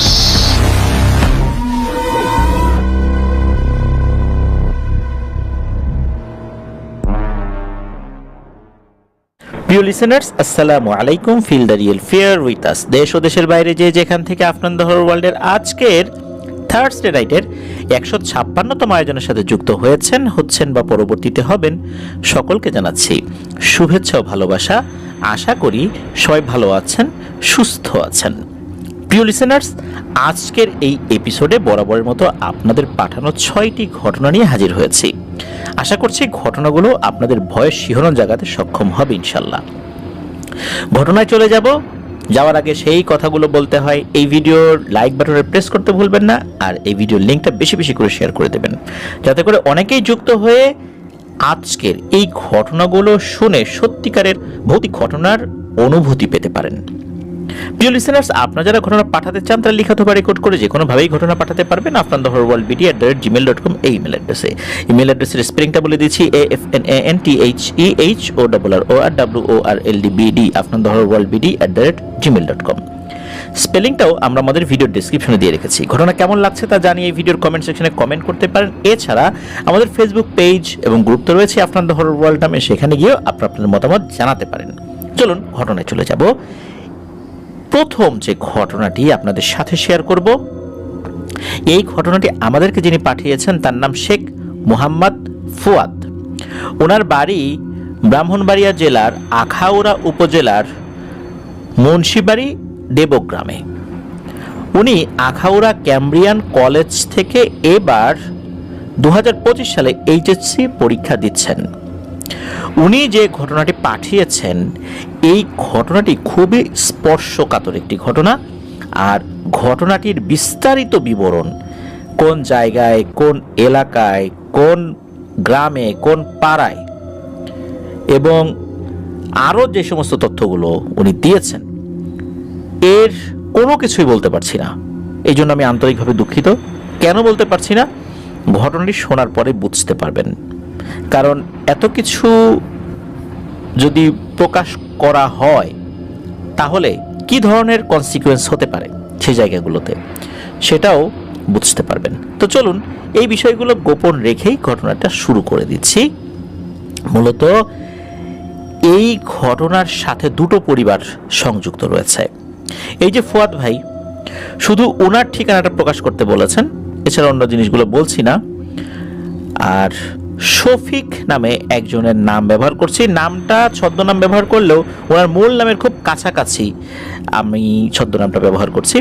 Vitas. প্রিয় listeners, আসসালামু আলাইকুম। Feel the real fear with us. দেশ ও দেশের বাইরে যে যেখান থেকে আফনান দ্য হরর ওয়ার্ল্ডের আজকের থার্সডে নাইটের 156তম আয়োজনের সাথে যুক্ত হচ্ছেন বা পরবর্তীতে হবেন, সকলকে জানাচ্ছি শুভেচ্ছা ও ভালোবাসা। আশা করি সবাই ভালো আছেন, সুস্থ আছেন। প্রিয় লিসেনার্স, আজকের এই এপিসোডে বরাবরের মতো আপনাদের পাঠানো 6টি ঘটনা নিয়ে হাজির হয়েছি। আশা করছি ঘটনাগুলো আপনাদের ভয়ের শিহরণ জাগাতে সক্ষম হবে ইনশাল্লাহ। ঘটনায় চলে যাওয়ার আগে সেই কথাগুলো বলতে হয়, এই ভিডিওর লাইক বাটনে প্রেস করতে ভুলবেন না, আর এই ভিডিওর লিঙ্কটা বেশি বেশি করে শেয়ার করে দেবেন, যাতে করে অনেকেই যুক্ত হয়ে আজকের এই ঘটনাগুলো শুনে সত্যিকারের ভৌতিক ঘটনার অনুভূতি পেতে পারেন। প্রিয় লিসেনার্স, আপনারা যারা ঘটনা পাঠাতে চান তারা লিখে অথবা রেকর্ড করে যে কোনোভাবেই ঘটনা পাঠাতে পারবেন Afnan the horror world BD@gmail.com এই ইমেল অ্যাড্রেসে। ইমেল অ্যাড্রেসের স্পেলিংটা বলে দিচ্ছি, AFNANTHEHORRORWORLDBD Afnan the horror world BD@gmail.com। স্পেলিংটাও আমরা আমাদের ভিডিওর ডেসক্রিপশনে দিয়ে রেখেছি। ঘটনা কেমন লাগছে তা জানিয়ে এই ভিডিওর কমেন্ট সেকশনে কমেন্ট করতে পারেন। এছাড়া আমাদের ফেসবুক পেজ এবং গ্রুপ তো রয়েছে আফনান দ্য হরর ওয়ার্ল্ড নামে, সেখানে গিয়েও আপনার মতামত জানাতে পারেন। চলুন ঘটনায় চলে যাব। প্রথম যে ঘটনাটি আপনাদের সাথে শেয়ার করব, এই ঘটনাটি আমাদেরকে যিনি পাঠিয়েছেন তার নাম শেখ মোহাম্মদ ফুয়াদ। ওনার বাড়ি ব্রাহ্মণবাড়িয়া জেলার আখাউড়া উপজেলার মুন্সিবাড়ি দেবগ্রামে। উনি আখাউড়া ক্যামব্রিয়ান কলেজ থেকে এবার 2025 সালে HSC পরীক্ষা দিচ্ছেন। উনি যে ঘটনাটি পাঠিয়েছেন, এই ঘটনাটি খুবই স্পর্শকাতর একটি ঘটনা। আর ঘটনাটির বিস্তারিত বিবরণ, কোন জায়গায়, কোন এলাকায়, কোন গ্রামে, কোন পাড়ায়, এবং আরও যে সমস্ত তথ্যগুলো উনি দিয়েছেন, এর কোনো কিছুই বলতে পারছি না। এই জন্য আমি আন্তরিকভাবে দুঃখিত। কেন বলতে পারছি না, ঘটনাটি শোনার পরে বুঝতে পারবেন। কারণ এত কিছু যদি প্রকাশ করা হয় তাহলে কি ধরনের কনসিকুয়েন্স হতে পারে সেই জায়গাগুলোতে, সেটাও বুঝতে পারবেন। তো চলুন এই বিষয়গুলো গোপন রেখেই ঘটনাটা শুরু করে দিচ্ছি। মূলত এই ঘটনার সাথে দুটো পরিবার সংযুক্ত রয়েছে। এই যে ফুয়াদ ভাই, শুধু ওনার ঠিকানাটা প্রকাশ করতে বলেছেন, এছাড়া অন্য জিনিসগুলো বলছি না। আর শফিক নামে একজনের নাম ব্যবহার করছি। নামটা ছদ্মনাম ব্যবহার করলেও ওনার মূল নামের খুব কাছাকাছি আমি ছদ্মনামটা ব্যবহার করছি।